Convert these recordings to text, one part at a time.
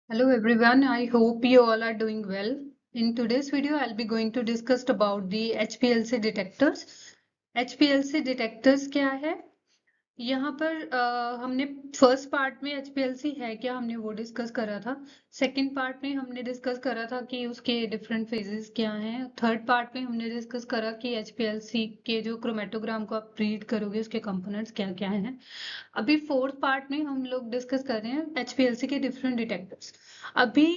Hello everyone, I hope you all are doing well. In today's video, I'll be going to discuss about the HPLC detectors. HPLC detectors क्या है? यहाँ पर हमने first part में HPLC है क्या हमने वो डिस्कस करा था। सेकंड पार्ट में हमने डिस्कस करा था कि उसके डिफरेंट फेजेस क्या हैं। थर्ड पार्ट में हमने डिस्कस करा कि HPLC के जो क्रोमेटोग्राम को आप रीड करोगे उसके कंपोनेंट्स क्या क्या हैं। अभी फोर्थ पार्ट में हम लोग डिस्कस कर रहे हैं HPLC के डिफरेंट डिटेक्टर्स। अभी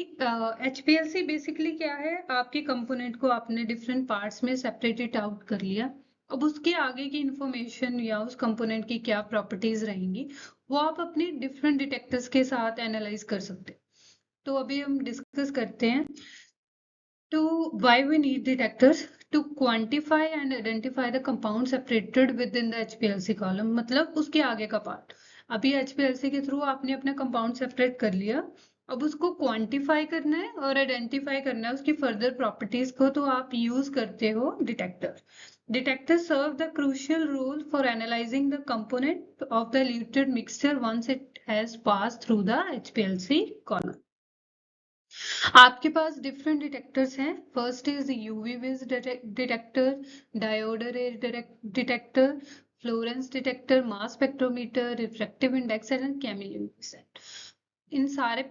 HPLC बेसिकली क्या है, आपके कंपोनेंट को आपने डिफरेंट पार्ट्स में सेपरेटेड आउट कर लिया। अब उसके आगे की इंफॉर्मेशन या उस कंपोनेंट की क्या प्रॉपर्टीज रहेंगी वो आप अपने डिफरेंट डिटेक्टर्स के साथ एनालाइज कर सकते हैं। तो अभी हम डिस्कस करते हैं to why we need detectors to quantify and identify the compound separated within the HPLC column। मतलब उसके आगे का पार्ट। अभी HPLC के थ्रू आपने अपना कंपाउंड सेपरेट कर लिया, अब उसको क्वांटिफाई करना है और आइडेंटिफाई करना है उसकी फर्दर प्रॉपर्टीज को, तो आप यूज करते हो detector. Detectors serve the crucial role for analyzing the component of the eluted mixture once it has passed through the HPLC column। आपके पास डिफरेंट डिटेक्टर्स हैं। First is UV vis detector, diode ray detector, fluorescence detector, mass spectrometer, refractive index and chemiluminescent. इन सारे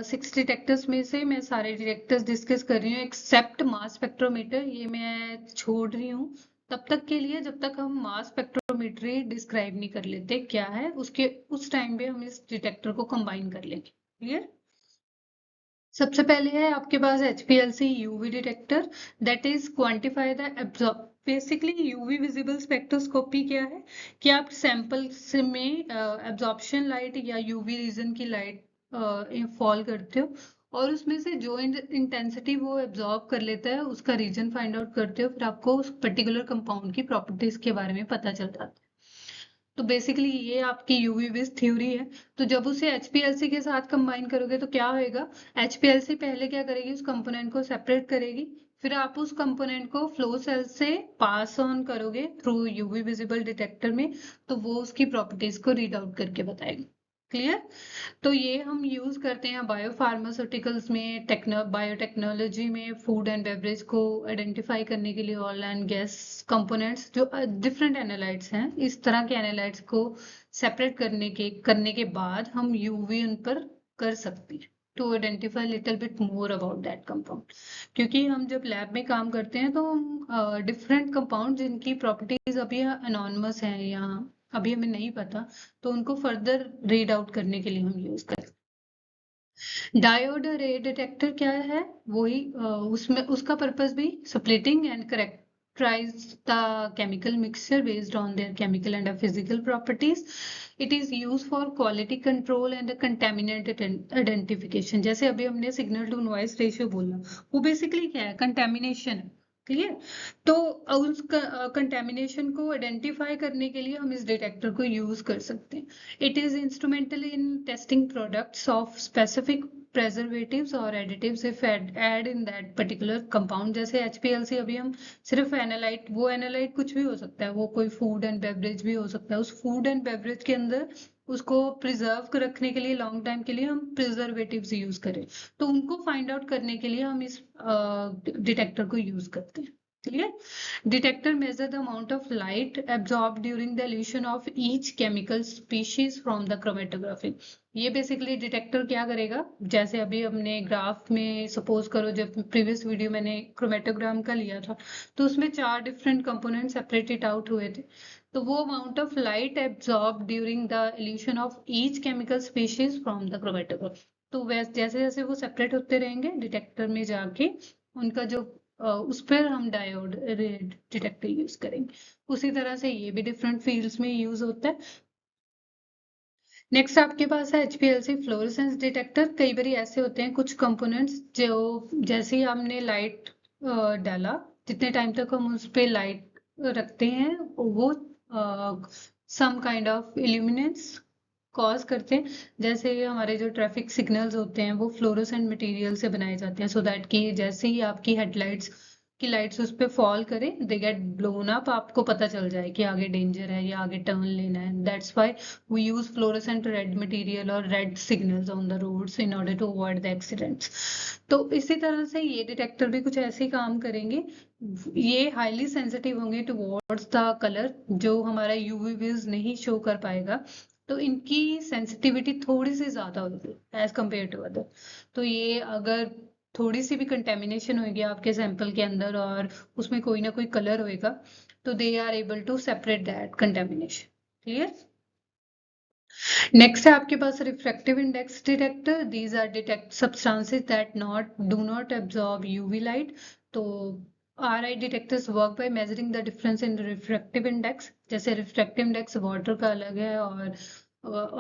6 detectors में से मैं सारे detectors discuss कर रही हूँ एक्सेप्ट मास स्पेक्ट्रोमीटर, ये मैं छोड़ रही हूँ तब तक के लिए जब तक हम मास स्पेक्ट्रोमीटर डिस्क्राइब नहीं कर लेते क्या है, उसके उस टाइम पे हम इस डिटेक्टर को कंबाइन कर लेंगे। क्लियर? सबसे पहले है आपके पास HPLC UV detector, that is quantify the absorb. Basically UV visible spectroscopy क्या है कि आप सैंपल्स में एब्जॉर्प्शन लाइट या यूवी रीजन की लाइट फॉल करते हो और उसमें से जो इंटेंसिटी वो एब्जॉर्ब कर लेता है उसका रीजन फाइंड आउट करते हो, फिर आपको उस पर्टिकुलर कंपाउंड की प्रॉपर्टीज के बारे में पता चल जाता है। तो बेसिकली ये आपकी यूवी विज थ्योरी है। तो जब उसे HPLC के साथ कंबाइन करोगे तो क्या होएगा, HPLC पहले क्या करेगी, उस कंपोनेंट को सेपरेट करेगी, फिर आप उस कंपोनेंट को फ्लो सेल से पास ऑन करोगे थ्रू यूवी विजिबल डिटेक्टर में, तो वो उसकी प्रॉपर्टीज को रीड आउट करके बताएगा। क्लियर? तो ये हम यूज करते हैं बायोफार्मास्यूटिकल्स में, बायोटेक्नोलॉजी में, फूड एंड बेवरेज को आइडेंटिफाई करने के लिए, ऑयल एंड गैस कंपोनेंट्स जो डिफरेंट एनालाइट्स हैं, इस तरह के एनालाइट्स को सेपरेट करने के बाद हम यूवी उन पर कर सकते हैं to identify little bit more about that compound. क्योंकि हम जब लैब में काम करते हैं तो हम डिफरेंट कंपाउंड जिनकी प्रॉपर्टीज अभी अनॉनमस हैं या अभी हमें नहीं पता, तो उनको फर्दर रीड आउट करने के लिए हम यूज करते हैं। डायोड रे डिटेक्टर क्या है, वही उसमें उसका पर्पस भी splitting and characterize the chemical mixture based on their chemical and physical properties. It is used for quality control and contaminant identification। जैसे अभी हमने सिग्नल टू नॉइस रेशियो बोला, वो बेसिकली क्या है, कंटेमिनेशन है। क्लियर? तो उस कंटेमिनेशन को आइडेंटिफाई करने के लिए हम इस डिटेक्टर को यूज कर सकते हैं। It is instrumental in testing products of specific preservatives or additives if add in that particular compound। जैसे HPLC अभी हम सिर्फ एनालाइट, वो एनालाइट कुछ भी हो सकता है, वो कोई फूड एंड बेवरेज भी हो सकता है, उस फूड एंड बेवरेज के अंदर उसको प्रिजर्व रखने के लिए लॉन्ग टाइम के लिए हम प्रिजर्वेटिव्स यूज करें, तो उनको फाइंड आउट करने के लिए हम इस डिटेक्टर को यूज करते हैं। Clear? Detector measure the amount of light absorbed during the elution of each chemical species from the chromatography। ये बेसिकली डिटेक्टर क्या करेगा, जैसे अभी हमने ग्राफ में सपोज करो, जब प्रीवियस वीडियो मैंने क्रोमेटोग्राम का लिया था तो उसमें 4 डिफरेंट कंपोनेंट सेपरेटेड आउट हुए थे, तो वो amount of light absorb during the elution of each chemical species from the chromatograph. तो वैसे जैसे जैसे वो सेपरेट होते रहेंगे डिटेक्टर में जाके उनका जो उस पर हम डायोड डिटेक्टर यूज करेंगे। उसी तरह से ये भी डिफरेंट फील्ड्स में यूज होता है। नेक्स्ट आपके पास है HPLC फ्लोरेसेंस डिटेक्टर। कई बार ऐसे होते हैं कुछ कंपोनेंट्स जो जैसे ही हमने लाइट डाला, जितने टाइम तक हम उस पर लाइट रखते हैं वो some kind of illuminance cause करते हैं। जैसे हमारे जो ट्रैफिक सिग्नल्स होते हैं वो फ्लोरोसेंट मटेरियल से बनाए जाते हैं, सो दैट कि जैसे ही आपकी हेडलाइट्स कि लाइट्स उस पर फॉल करें, दे गेट ब्लोन अप, आपको पता चल जाए कि आगे डेंजर है या आगे टर्न लेना है. That's why we use fluorescent red material और red signals on the roads in order to avoid the accidents. तो इसी तरह से ये डिटेक्टर भी कुछ ऐसे ही काम करेंगे. ये हाईली सेंसिटिव होंगे टुवर्ड्स द कलर, जो हमारा यूवी वेव्स नहीं शो कर पाएगा. तो इनकी सेंसिटिविटी थोड़ी सी ज्यादा होगी एज कम्पेयर टू अदर. तो ये अगर थोड़ी सी भी कंटेमिनेशन होगी आपके सैंपल के अंदर और उसमें कोई ना कोई कलर होएगा, तो they are able to separate that contamination. Clear? Next है आपके पास refractive index detector. These are detect substances that do not absorb UV light. तो RI detectors work by measuring the difference in refractive index. जैसे refractive index water का अलग है और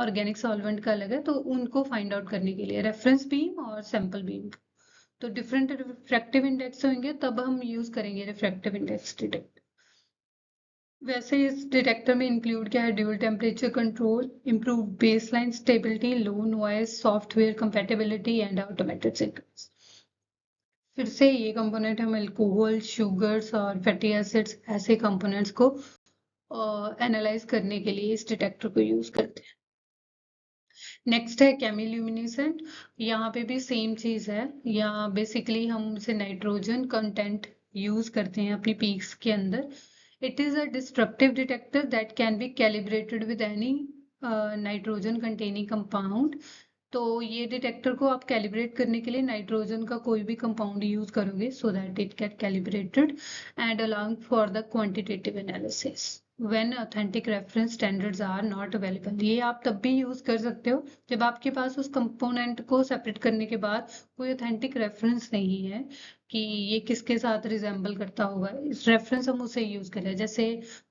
organic solvent का अलग है, तो उनको फाइंड आउट करने के लिए रेफरेंस बीम और सैंपल बीम, तो डिफरेंट रिफ्रैक्टिव इंडेक्स होंगे, तब हम यूज करेंगे रिफ्रैक्टिव इंडेक्स डिटेक्टर. वैसे इस डिटेक्टर में इंक्लूड क्या है? Dual temperature control, improve baseline stability, low noise, software compatibility and automated signals. फिर से ये कंपोनेंट हम अल्कोहल, शुगर्स और फैटी एसिड्स ऐसे कंपोनेंट्स को एनालाइज करने के लिए इस डिटेक्टर को यूज करते हैं. नेक्स्ट है केमिल्यूमिनेसेंट. यहाँ पे भी सेम चीज है. यहाँ बेसिकली हम उसे नाइट्रोजन कंटेंट यूज करते हैं अपनी पीक्स के अंदर. It is a destructive detector that can be calibrated with any nitrogen containing compound. तो ये डिटेक्टर को आप कैलिब्रेट करने के लिए नाइट्रोजन का कोई भी कंपाउंड यूज करोगे, so that it get calibrated and allowing for the quantitative analysis when authentic reference standards are not available. ये आप तब भी यूज कर सकते हो जब आपके पास उस कंपोनेंट को सेपरेट करने के बाद कोई ऑथेंटिक रेफरेंस नहीं है कि ये किसके साथ रिजेंबल करता होगा. इस रेफरेंस हम उसे यूज करें. जैसे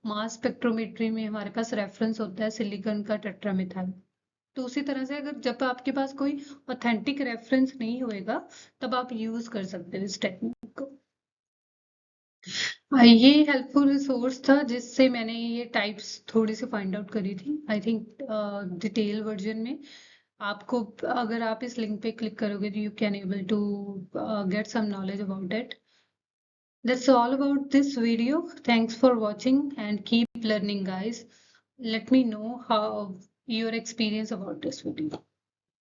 मास स्पेक्ट्रोमेट्री में हमारे पास रेफरेंस होता है सिलिकॉन का टेट्रामेथाइल. तो उसी तरह से अगर जब आपके पास कोई ऑथेंटिक रेफरेंस नहीं होएगा, तब आप यूज कर सकते हो इस टेक्निक को. ये हेल्पफुल रिसोर्स था जिससे मैंने ये टाइप्स थोड़ी सी फाइंड आउट करी थी. आई थिंक डिटेल वर्जन में आपको, अगर आप इस लिंक पे क्लिक करोगे तो you can able to get some knowledge about it. That's all about this video. Thanks for watching and keep learning, guys. Let me know how your experience about this video.